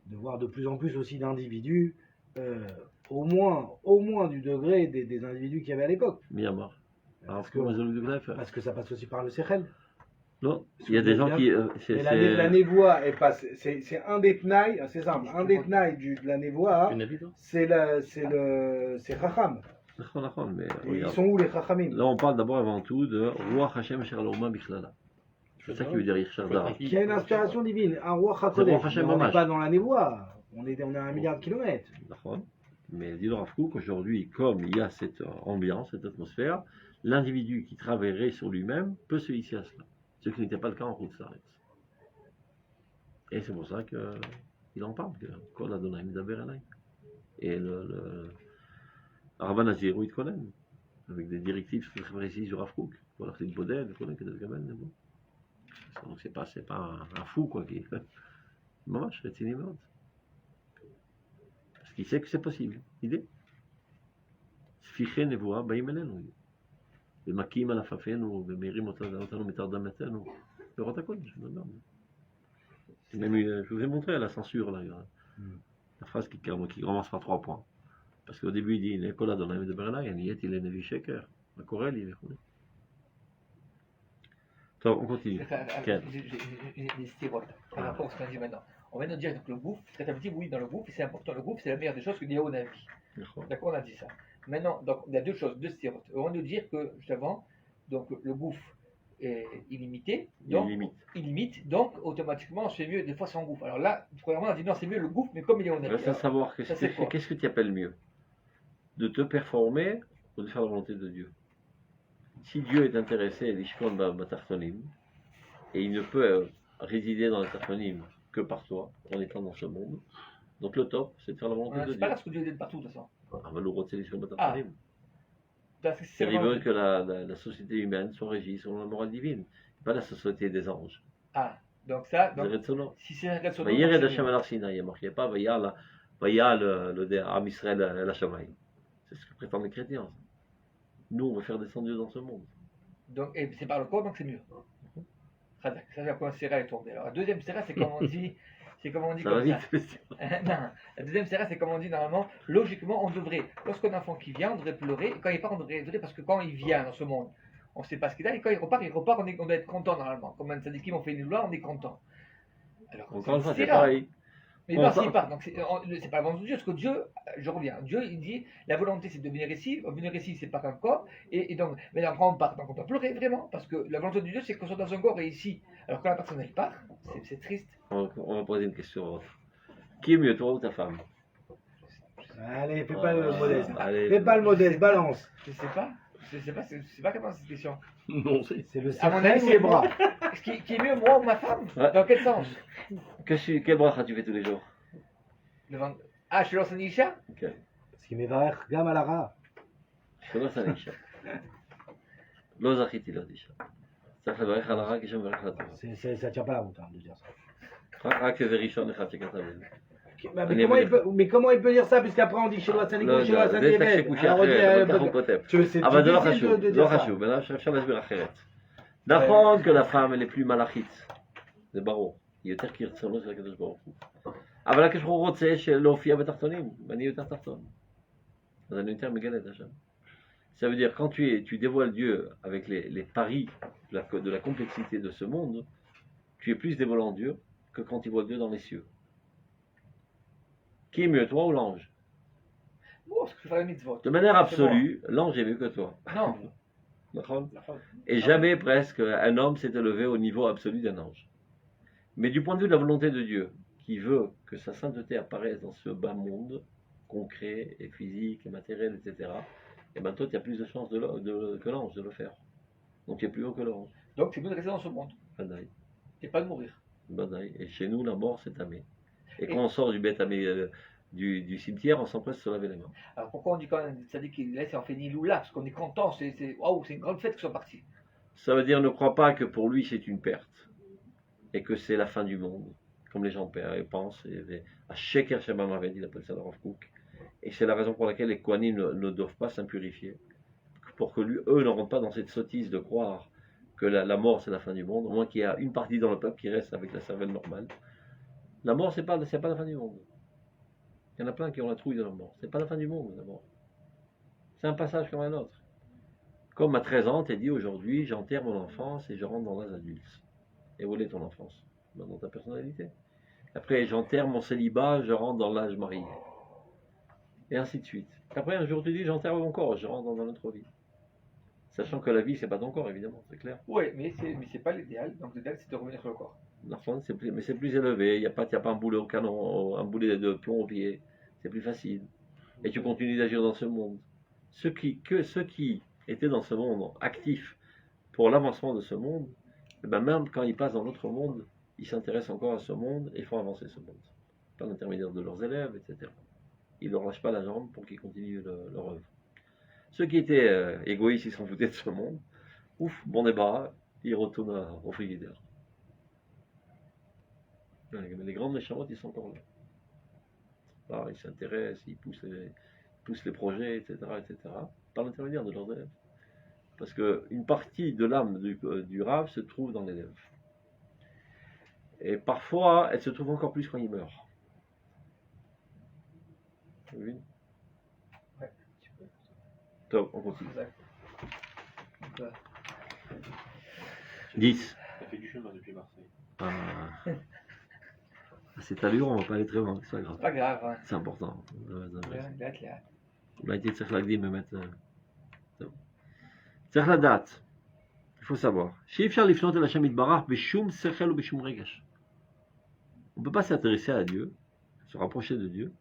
de voir de plus en plus aussi d'individus, au moins du degré des individus qu'il y avait à l'époque. Myanmar. Alors, Parce que, parce que ça passe aussi par le Sechel. non, il y a des gens qui. Et la névoie est pas. C'est un des tenailles, c'est simple, un des tenailles de la névoie, Une habitude. c'est Chacham. Mais Et ils regarde. sont où les Chachamim? Là, on parle d'abord avant tout de Roi Hashem Shalom Bichlala. C'est ça qui veut dire Chardara. Qui a une inspiration divine, un roi C'est Hakodesh. Roi Hashem On n'est Mamash. pas dans la névoie, on est à 1 milliard de kilomètres. D'accord. Mais dit le Rav Kook, aujourd'hui, comme il y a cette ambiance, cette atmosphère, l'individu qui travaillerait sur lui-même peut se hisser à cela. Ce qui n'était pas le cas en route Saretz. Et c'est pour ça qu'il en parle, que Kol Adonai Medaber Alay. Et le Rav Nazir ou Kolen, avec des directives très précises du Rav Kook. Voilà, c'est une bodèle, Kolen, que des gamins, bon. Donc c'est pas un fou, quoi, qui. Maman, je suis parce qu'il sait que c'est possible. Idée. ספיחי נבואה באים אלינו, ומכים על עפפינו, ומאירים אותנו מתרדמתנו, פירות הקודש, je vous ai montré la censure, là, la phrase qui commence par 3 points. Parce qu'au début, il dit, l'école dans la de Berlin, il est Nevi Sheker, la Corel, il est. On continue. J'ai des stéroïdes par rapport à ce qu'on dit maintenant. On vient de dire que le gouffre, quand on dit oui dans le gouffre, c'est important. Le gouffre, c'est la meilleure des choses que Léo a vie. D'accord, on a dit ça. Maintenant, donc, il y a deux choses, deux stéroïdes. On vient de dire que, juste avant, donc, le gouffre est illimité. Donc, il limite, donc automatiquement, c'est mieux des fois sans gouffre. Alors là, premièrement, on a dit non, c'est mieux le gouffre, mais comme il est honnête. Reste à savoir qu'est-ce que tu appelles mieux, de te performer ou de faire la volonté de Dieu. Si Dieu est intéressé à l'ishkon batartonim, et il ne peut résider dans les tartonim que par toi, en étant dans ce monde, donc le top, c'est de faire la volonté de Dieu. C'est pas grave ce que Dieu est partout, de toute façon. Ah, bah, l'ourot, c'est l'ishkon batartonim. C'est Il veut que la société humaine soit régie selon la morale divine, pas la société des anges. Ah, donc ça, donc, si c'est un Retsono, il y a marqué pas, il y a le Am Israël la Shamaï. C'est ce que prétendent les chrétiens. Nous, on veut faire descendre Dieu dans ce monde. Donc, et c'est par le corps, donc c'est mieux. Ça, c'est la première séra est tombée. Alors, la deuxième séra, c'est comme on dit. C'est comme on dit ça comme va ça. vite. Non, la deuxième séra, c'est comme on dit normalement. Logiquement, on devrait, lorsqu'un enfant qui vient, on devrait pleurer. Et quand il part, on devrait pleurer parce que quand il vient dans ce monde, on ne sait pas ce qu'il a. Et quand il repart, on doit être content normalement. Comme un sadikim, on fait une loi, on est content. Alors, Encore une fois, c'est séra. pareil. Mais non, s'il part, donc c'est pas la volonté de Dieu, parce que Dieu, je reviens, Dieu il dit, la volonté c'est de venir ici c'est pas qu'un corps, et donc, mais là quand on part, donc on doit pleurer vraiment, parce que la volonté de Dieu c'est qu'on soit dans un corps et ici, alors quand la personne elle part, c'est triste. On va poser une question. Qui est mieux, toi ou ta femme? Allez, fais pas le modeste. Allez. Fais pas le modeste, balance. Je sais pas comment c'est cette question. Non, c'est. C'est le À mon secret avis, ou c'est les bras? Qui est mieux, moi ou ma femme? Ouais. Dans quel sens? Quel bracha tu fais tous les jours? Ah, je lance un Isha? Parce qu'il m'évarère gam à la ra. שלא עשה לאישה. לא זכיתי להיות אישה. צריך לברך על הרע כשם מברך על הטוב. Ça tient pas la route hein, de dire ça. רק איזה ראשון אחד שכתב את זה. Mais comment il peut dire ça, puisqu'après on dit chez Loa Sanikon, chez Loa זה טקסט שקושי אחרת, אבל ככה הוא כותב. אבל זה לא חשוב, לא חשוב, אפשר להסביר אחרת. נכון que la femme elle est plus מלאכית, זה ברור. היא יותר כרצונו של הקדוש ברוך הוא. אבל הקדוש ברוך הוא רוצה להופיע בתחתונים, ואני יותר תחתון. אז אני יותר מגלה את השם. Ça veut dire quand tu dévoiles Dieu avec les paris de la complexité de ce monde, tu es plus dévoilant Dieu que quand tu vois Dieu dans les cieux. Qui est mieux, toi ou l'ange? Bon, parce que je fais la mitzvot. De manière absolue, l'ange est mieux que toi. Non. D'accord? Et jamais presque un homme s'est élevé au niveau absolu d'un ange. Mais du point de vue de la volonté de Dieu, qui veut que sa sainteté apparaisse dans ce bas monde, concret et physique et matériel, etc., et bien toi tu as plus de chances que l'ange de le faire. Donc tu es plus haut que l'ange. Donc c'est mieux de rester dans ce monde. Badaï. Et pas de mourir. Badaï. Et chez nous, la mort c'est tamé. Et quand on sort du cimetière, on s'empresse de se laver les mains. Alors pourquoi on dit quand même, ça dit qu'il laisse en fait ni là, parce qu'on est content, waouh, c'est une grande fête qu'ils sont partis. Ça veut dire ne crois pas que pour lui c'est une perte et que c'est la fin du monde, comme les gens pensent. À Sheker Shabbat Mavet, il appelle ça le Rav Kook. Et c'est la raison pour laquelle les Kohanim ne doivent pas s'impurifier. Pour que eux ne rentrent pas dans cette sottise de croire que la mort c'est la fin du monde, au moins qu'il y a une partie dans le peuple qui reste avec la cervelle normale. La mort c'est pas la fin du monde. Il y en a plein qui ont la trouille de la mort. C'est pas la fin du monde, la mort. C'est un passage comme un autre. Comme à 13 ans, t'es dit aujourd'hui, j'enterre mon enfance et je rentre dans l'âge adulte. Et où est ton enfance? Dans ta personnalité. Après, j'enterre mon célibat, je rentre dans l'âge marié. Et ainsi de suite. Après, un jour, tu dis, j'enterre mon corps, je rentre dans notre vie. Sachant que la vie, c'est pas ton corps, évidemment, c'est clair. Oui, mais c'est pas l'idéal. Donc l'idéal, c'est de revenir sur le corps. L'enfant, mais c'est plus élevé. Il n'y a pas un boulet au canon, un boulet de plomb au pied. C'est plus facile. Et tu continues d'agir dans ce monde. Ceux qui étaient dans ce monde actifs pour l'avancement de ce monde, et ben même quand ils passent dans l'autre monde, ils s'intéressent encore à ce monde et font avancer ce monde. Par l'intermédiaire de leurs élèves, etc. Ils ne leur lâchent pas la jambe pour qu'ils continuent leur œuvre. Ceux qui étaient égoïstes, ils s'en foutaient de ce monde. Ouf, bon débarras, ils retournent au frigidaire. Les grandes méchamotes, ils sont encore là. Alors, ils s'intéressent, ils poussent les projets, etc., par l'intermédiaire de leurs élèves. Parce qu'une partie de l'âme du Rav se trouve dans l'élève. Et parfois, elle se trouve encore plus quand il meurt. Oui. Ouais, tu peux. Top, on continue. Exact. Donc, 10. Ça fait du chemin depuis Marseille. À cette allure, on va pas aller très loin, c'est pas grave. c'est pas grave. Hein. C'est important. Là. On a été צריך להקדים באמת. טוב. צריך לדעת, il faut savoir, שאי אפשר לפנות אל השם יתברך בשום שכל ובשום רגש. On ne peut pas s'intéresser à Dieu, se rapprocher de Dieu,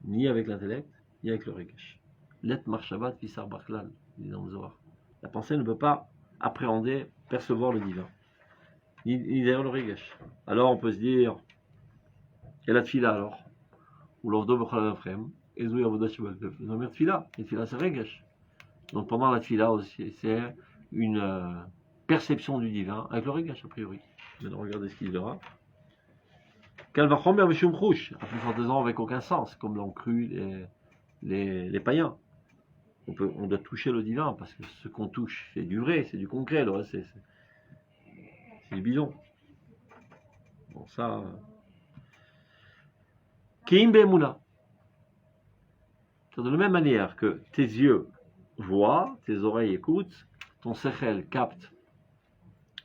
ni avec l'intellect, ni avec le regesh. Let marchavat visar bachlal, dit dans le Zohar. La pensée ne peut pas appréhender, percevoir le divin, ni derrière le regesh. Alors on peut se dire, et la tfila alors, ou l'ovdo b'chol afrem, et zouy avodah shebal pef. Ils ont mis tfila, et tfila c'est regesh. Donc pendant la tfila aussi, c'est une perception du divin avec le regesh a priori. Maintenant regardez ce qu'il dira. Kalvachomer b'shum chouch, à plus forte raison avec aucun sens, comme l'ont cru les païens. On doit toucher le divin, parce que ce qu'on touche, c'est du vrai, c'est du concret, le reste, c'est du bidon. Bon, ça... Kim be'emuna. De la même manière que tes yeux voient, tes oreilles écoutent, ton sechel capte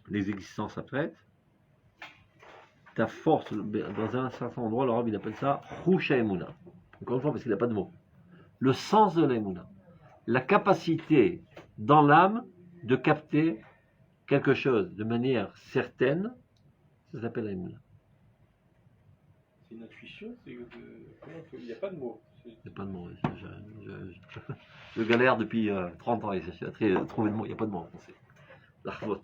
les existences après, ta force, dans un certain endroit, l'arabe il appelle ça choucha emuna. Encore une fois, parce qu'il n'a pas de mot. Le sens de l'emuna. La capacité dans l'âme de capter quelque chose de manière certaine, ça s'appelle l'emuna. C'est une intuition, il n'y a pas de mots. Il n'y a pas de mots. Je galère depuis 30 ans. J'ai trouvé de mots. Il n'y a pas de mots en français. L'arvot.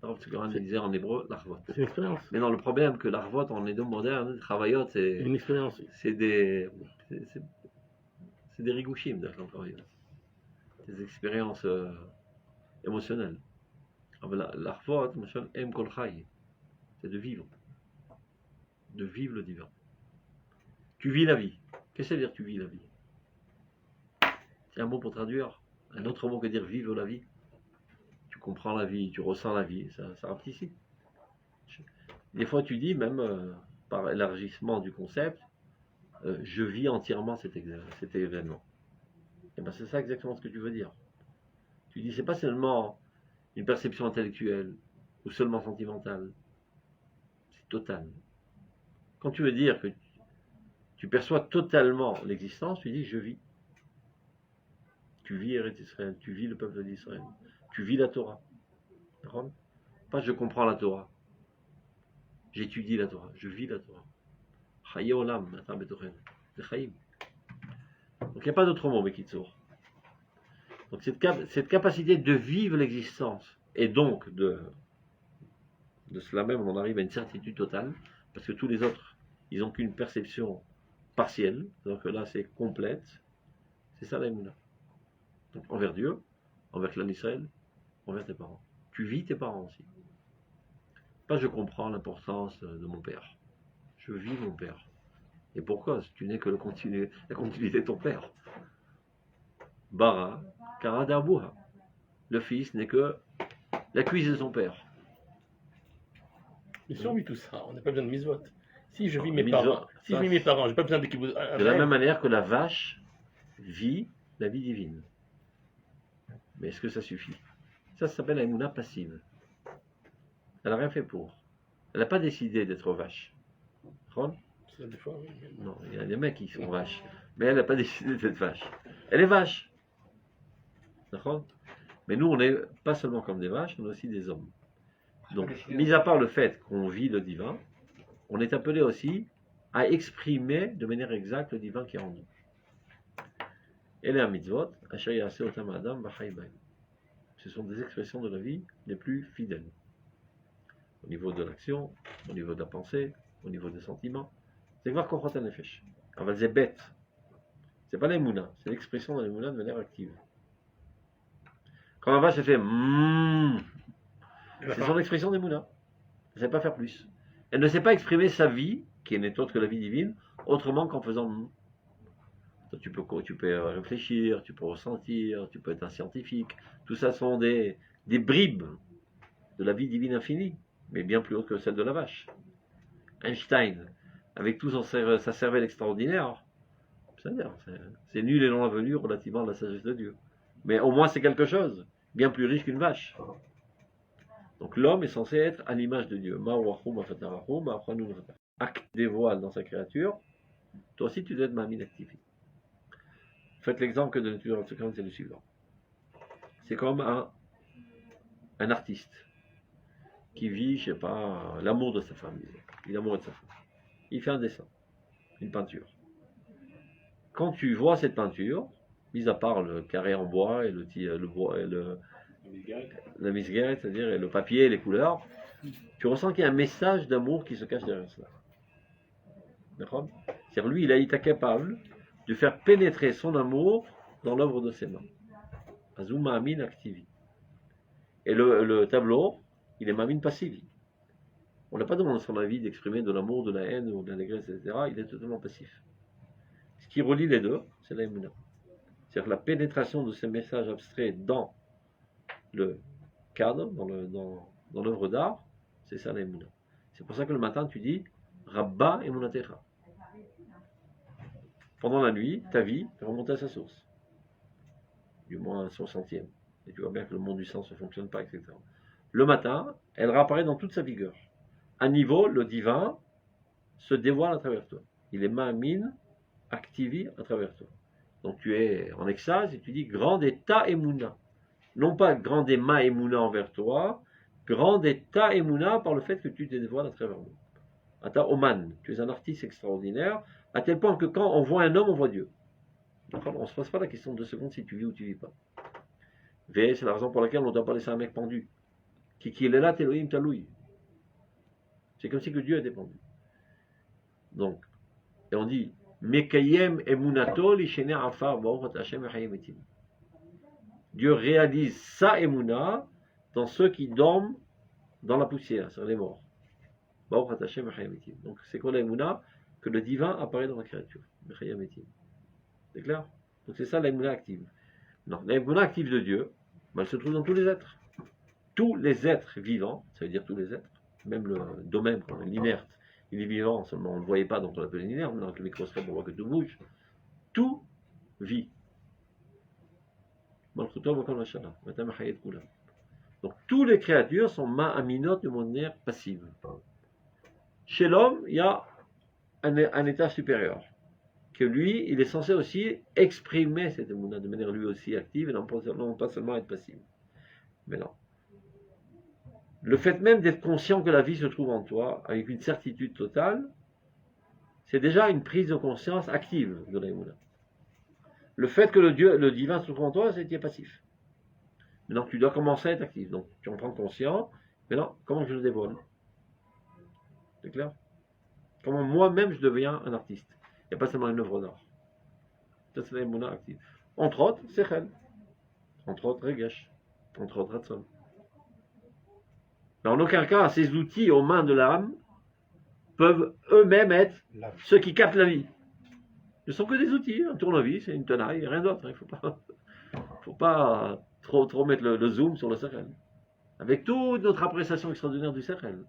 L'arvot, c'est quand même disait en hébreu, l'arvot. C'est une expérience. Mais non, le problème que l'arvot en hébreu moderne, travaillot, c'est Une expérience. des rigouchim, d'accord, des expériences émotionnelles. L'arvot, aime kol chai, c'est de vivre le divin. Tu vis la vie. Qu'est-ce que ça veut dire tu vis la vie? C'est un mot pour traduire. Un autre mot que dire vivre la vie. Tu comprends la vie, tu ressens la vie, ça rapetissime. Des fois tu dis, même par élargissement du concept, je vis entièrement cet événement. Et bien c'est ça exactement ce que tu veux dire. Tu dis, c'est pas seulement une perception intellectuelle ou seulement sentimentale. C'est total. Quand tu veux dire que tu perçois totalement l'existence, tu dis je vis. Tu vis Eretz Israël, tu vis le peuple d'Israël, tu vis la Torah. Pas je comprends la Torah. J'étudie la Torah, je vis la Torah. Chaye olam, c'est Chaïm. Donc il n'y a pas d'autre mot, Bekitsour. Donc cette capacité de vivre l'existence, et donc de cela même on en arrive à une certitude totale, parce que tous les autres, ils n'ont qu'une perception partielle, alors que là c'est complète. C'est ça l'aïmouna. Donc envers Dieu, envers l'Israël, Israël, envers tes parents. Tu vis tes parents aussi. Pas je comprends l'importance de mon père. Je vis mon père. Et pourquoi? Tu n'es que la continuité de ton père. Bara, Kara d'Abouha. Le fils n'est que la cuisse de son père. Mais si on vit tout ça, on n'a pas besoin de misvot. Si je vis mes Mitzvot, parents, si je vis mes parents, j'ai pas besoin de qui vous. De la même manière que la vache vit la vie divine. Mais est-ce que ça suffit? Ça s'appelle la émouna passive. Elle n'a rien fait pour. Elle n'a pas décidé d'être vache. Ron? Ça, des fois, oui. Non, il y a des mecs qui sont vaches. Mais elle n'a pas décidé d'être vache. Elle est vache. D'accord? Mais nous, on n'est pas seulement comme des vaches, on est aussi des hommes. Donc, mis à part le fait qu'on vit le divin, on est appelé aussi à exprimer de manière exacte le divin qui est en nous. Et les mitzvot, asher yaseh otam adam b'chai b'hem. Ce sont des expressions de la vie les plus fidèles. Au niveau de l'action, au niveau de la pensée, au niveau des sentiments. C'est voir qu'on croit un nefesh. Aval c'est bête. C'est pas l'émouna, c'est l'expression de l'émouna de manière active. Quand la vache elle fait c'est son expression d'émouna. Elle ne sait pas faire plus. Elle ne sait pas exprimer sa vie, qui n'est autre que la vie divine, autrement qu'en faisant tu peux réfléchir, tu peux ressentir, tu peux être un scientifique. Tout ça sont des bribes de la vie divine infinie, mais bien plus haute que celle de la vache. Einstein, avec tout sa cervelle extraordinaire, c'est nul et non avenu relativement à la sagesse de Dieu. Mais au moins c'est quelque chose, bien plus riche qu'une vache. Donc l'homme est censé être à l'image de Dieu. Acte des voiles dans sa créature, toi aussi tu dois être mamine activée. Faites l'exemple que de l'étude de c'est le suivant. C'est comme un artiste qui vit, je sais pas, l'amour de sa femme. Il est amoureux de sa femme. Il fait un dessin, une peinture. Quand tu vois cette peinture, mis à part le carré en bois et le bois et la misguerre, c'est-à-dire et le papier et les couleurs, tu ressens qu'il y a un message d'amour qui se cache derrière cela. D'accord? C'est-à-dire lui, il a été capable de faire pénétrer son amour dans l'œuvre de ses mains. Azuma Amin Activi. Et le tableau, il est Mamine Passivi. On n'a pas demandé son avis d'exprimer de l'amour, de la haine ou de l'allégresse, etc. Il est totalement passif. Ce qui relie les deux, c'est la Emouna. C'est-à-dire la pénétration de ces messages abstraits dans le cadre, dans l'œuvre d'art, c'est ça la Emouna. C'est pour ça que le matin tu dis Rabba Emunatecha. Pendant la nuit, ta vie est remontée à sa source. Du moins à son centième. Et tu vois bien que le monde du sens ne fonctionne pas, etc. Le matin, elle réapparaît dans toute sa vigueur. À niveau, le divin se dévoile à travers toi. Il est ma'amin, activi à travers toi. Donc tu es en extase et tu dis grand état Emouna. Non pas grand éma Emouna envers toi, grand état Emouna par le fait que tu te dévoiles à travers nous. Ata Oman, tu es un artiste extraordinaire, à tel point que quand on voit un homme, on voit Dieu. On ne se pose pas la question de 2 secondes si tu vis ou tu vis pas. C'est la raison pour laquelle on ne doit pas laisser un mec pendu. Qui est là, Teloïm Taloui. C'est comme si que Dieu était pendu. Donc, et on dit Mekayem emunato l'ishene afar ba'orat Hashem echayem etim. Dieu réalise sa emuna dans ceux qui dorment dans la poussière, c'est les morts. Ba'orat Hashem echayem etim. Donc, c'est quoi l'emuna? Que le divin apparaît dans la créature. Echayem etim. C'est clair? Donc, c'est ça l'emuna active. Non, l'emuna active de Dieu, elle se trouve dans tous les êtres. Tous les êtres vivants, ça veut dire tous les êtres, même le domaine, l'inerte, il est vivant, seulement on ne le voyait pas, donc on l'appelle l'inerte, mais dans le microscope on voit que tout bouge. Tout vit. Donc toutes les créatures sont ma'aminot de manière passive. Chez l'homme, il y a un état supérieur, que lui, il est censé aussi exprimer cette émouna de manière lui aussi active, et non pas seulement être passif. Mais non. Le fait même d'être conscient que la vie se trouve en toi, avec une certitude totale, c'est déjà une prise de conscience active de l'émouna. Le fait que le divin se trouve en toi, c'est que tu es passif. Maintenant, tu dois commencer à être actif. Donc, tu en prends conscience. Maintenant, comment je le dévoile? C'est clair? Comment moi-même je deviens un artiste. Il n'y a pas seulement une œuvre d'art. Ça, c'est l'émouna active. Entre autres, sechel. Entre autres, regesh. Entre autres, ratson. Mais en aucun cas, ces outils aux mains de l'âme peuvent eux-mêmes être Là, ceux qui captent la vie. Ce ne sont que des outils. Un tournevis, c'est une tenaille, rien d'autre. Il ne faut pas trop mettre le zoom sur le sechel. Avec toute notre appréciation extraordinaire du sechel.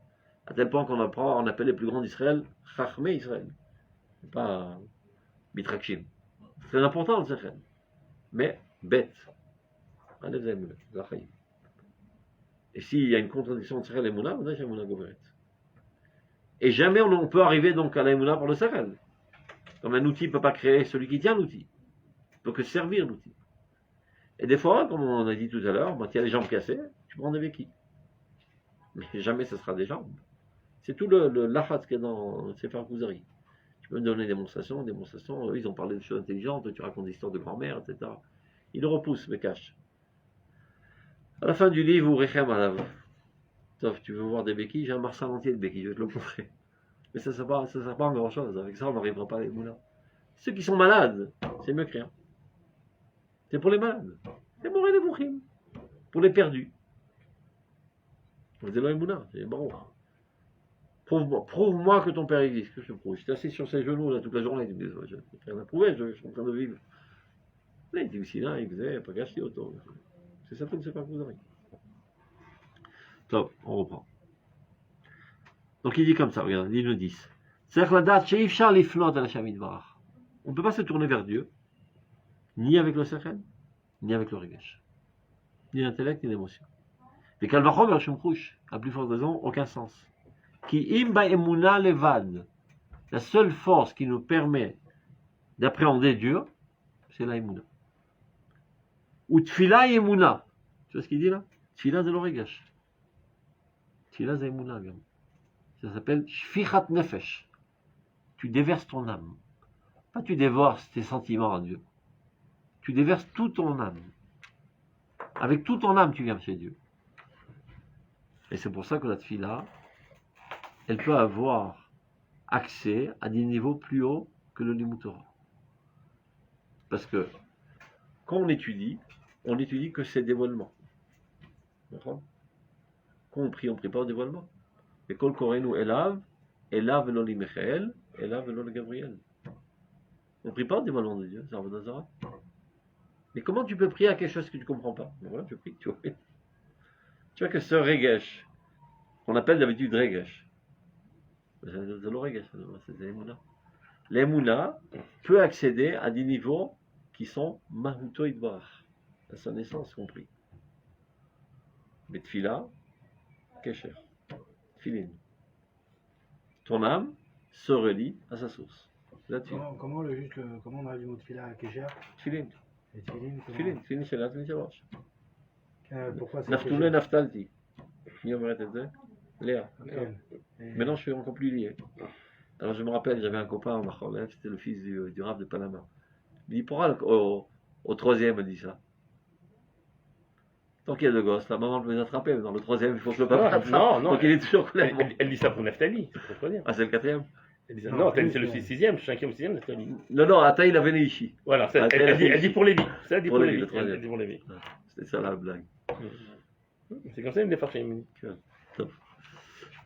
À tel point qu'on on appelle les plus grands d'Israël Chachmé Israël. C'est pas Mitrakshim. C'est très important le sechel. Mais bête. Et s'il y a une contradiction entre sechel et mouna, on a mouna gomeret. Et jamais on peut arriver donc à la mouna par le sechel. Comme un outil ne peut pas créer celui qui tient l'outil. Il ne peut que servir l'outil. Et des fois, comme on a dit tout à l'heure, quand il y a les jambes cassées, tu prends des béquilles. Mais jamais ce sera des jambes. C'est tout le lachat qu'il y a dans Sefer Kuzari. Tu peux me donner des démonstrations, eux, ils ont parlé de choses intelligentes, tu racontes des histoires de grand-mère, etc. Ils le repoussent, mais cachent. À la fin du livre, ou Rechem Alav, sauf tu veux voir des béquilles, j'ai un marsan entier de béquilles, je vais te le montrer. Mais ça ne sert pas en grand-chose, avec ça on n'arrivera pas à les moulins. Ceux qui sont malades, c'est mieux que rien. C'est pour les malades. C'est pour les bouchim. Pour les perdus. C'est l'Emouna, c'est bon. Prouve-moi que ton père existe. Que je te prouve. J'étais assis sur ses genoux là toute la journée. Je me disais, je n'ai rien à prouver, je suis en train de vivre. Mais il dit aussi là, il faisait pas gâcher autant. C'est ça que ne sait pas que vous aurez. Top, on reprend. Donc il dit comme ça, regarde, il nous dit. C'est-à-dire la date chez Ifshar l'ifnot à la Shamid Barach. On ne peut pas se tourner vers Dieu, ni avec le sechel, ni avec le regesh. Ni l'intellect, ni l'émotion. Mais Kalvachom et Shemkrouch, à plus forte raison, aucun sens. Qui imba emuna levad. La seule force qui nous permet d'appréhender Dieu, c'est la emuna. Ou tfila emuna. Tu vois ce qu'il dit là? Tfila c'est le regesh. Tfila c'est emuna. Ça s'appelle shfichat nefesh. Tu déverses ton âme. Pas tu déverses tes sentiments à Dieu. Tu déverses toute ton âme. Avec toute ton âme, tu viens chez Dieu. Et c'est pour ça que la tfila, elle peut avoir accès à des niveaux plus hauts que le Limut Torah. Parce que quand on étudie que ces dévoilements. D'accord? Quand on prie pas au dévoilement. Et Kol Korenu Elav velo li Michael, Elav velo li Gabriel. On ne prie pas au dévoilement de Dieu, c'est Avodah Zarah. Mais comment tu peux prier à quelque chose que tu ne comprends pas? Voilà, tu pries, tu vois. Tu vois que ce regesh, qu'on appelle d'habitude regesh, c'est le regesh, c'est l'Emouna. L'Emouna peut accéder à des niveaux qui sont Mahuto Idvar, à sa naissance compris. Mais Tfila, Kesher, Tfilin. Ton âme se relie à sa source. Là-dessus. Comment on a du mot de fila à Kécher? Tfilin. Et Tfilin, comment? Tfilin, c'est là, c'est là. Pourquoi c'est Naftoulé, Kécher? Naftalti. Léa. Lequel? Maintenant, je suis encore plus lié. Alors, je me rappelle, j'avais un copain, c'était le fils du Rav de Panama. Il dit, pourquoi au troisième, il dit ça? Tant qu'il y a deux gosses, la maman peut les attraper, mais dans le troisième, il faut que le papa attrape. Non, Donc, il est toujours clair. Elle dit ça pour Neftali, c'est pour dire. Ah, c'est le quatrième? Elle dit ça. Non, Non, plus, c'est le non. sixième, cinquième ou sixième, Neftali. Non, Ata, il avait né ici. Voilà, Ah, elle dit pour Lévi. Ça, elle dit Pour pour Lévi, Lévi. le troisième. Elle dit pour Lévi. C'était ça la blague. C'est comme ça, il me défarche.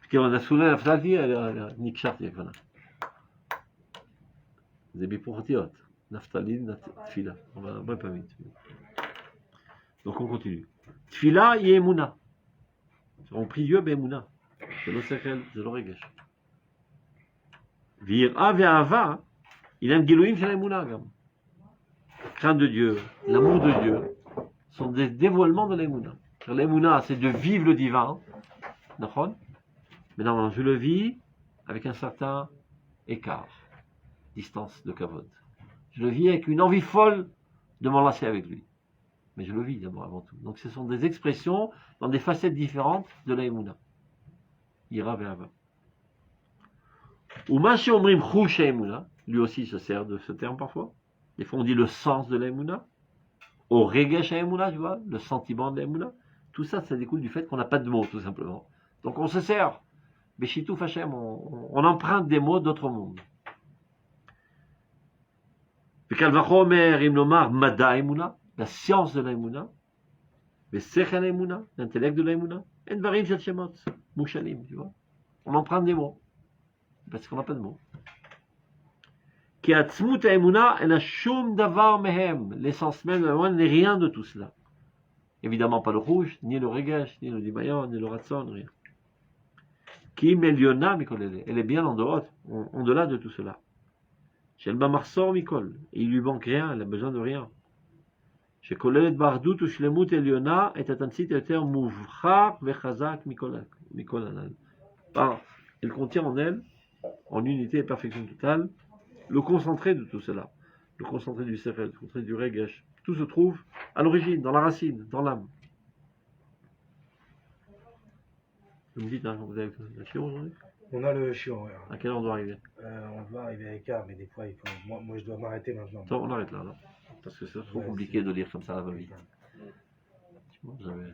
כי הנסולה נפתלתי, נקשרתי הכוונה. זה בהיפוך אותיות. נפתלי, תפילה. אבל הרבה פעמים. Donc on continue. תפילה היא אמונה. On prie Dieu באמונה. זה לא שכל, זה לא רגש. ויראה ואהבה, il aime גילויים של האמונה גם. Crainte de Dieu, l'amour de Dieu, sont des dévoilements de l'émouna. L'émouna, c'est de vivre le divin. D'accord? Mais non, je le vis avec un certain écart, distance de kavod. Je le vis avec une envie folle de m'enlacer avec lui. Mais je le vis d'abord avant tout. Donc ce sont des expressions dans des facettes différentes de la Emouna. Ira ve'ava. Ou Mashi Omrim Chouch Emouna, lui aussi se sert de ce terme parfois. Des fois on dit le sens de la Emouna. Au Regesh Emouna, tu vois, le sentiment de la Emouna. Tout ça, ça découle du fait qu'on n'a pas de mots, tout simplement. Donc on se sert Beshitouf Hashem, on emprunte des mots d'autres mondes. Vekal vachomer im lomar mada emuna, la science de l'emuna, vesechel emuna, l'intellect de l'emuna, en varim shel shemot, mushalim, tu vois. On emprunte des mots, parce qu'on n'a pas de mots. Ki atzmut emuna en a shum davar mehem, l'essence même de l'emuna n'est rien de tout cela. Évidemment pas le rouge, ni le regesh, ni le dibayon, ni le ratson, rien. Qui meliona mikol, elle est bien en dehors, en delà de tout cela. Shel bamarsor mikol, et il lui manque rien, elle a besoin de rien. Chez kolelet bardut ou shlemut eliona et atansit eter muvchar vechazak mikol anal. Elle contient en elle, en unité et perfection totale, le concentré de tout cela, le concentré du sefel, le concentré du regesh. Tout se trouve à l'origine, dans la racine, dans l'âme. Vous me dites, hein, vous avez la chiro aujourd'hui? On a le chiot, ouais. À quelle heure on doit arriver? On doit arriver à l'écart, mais des fois, moi je dois m'arrêter maintenant. Attends, on arrête là, non? Parce que c'est trop compliqué de lire comme ça à la va-vite. Vous avez...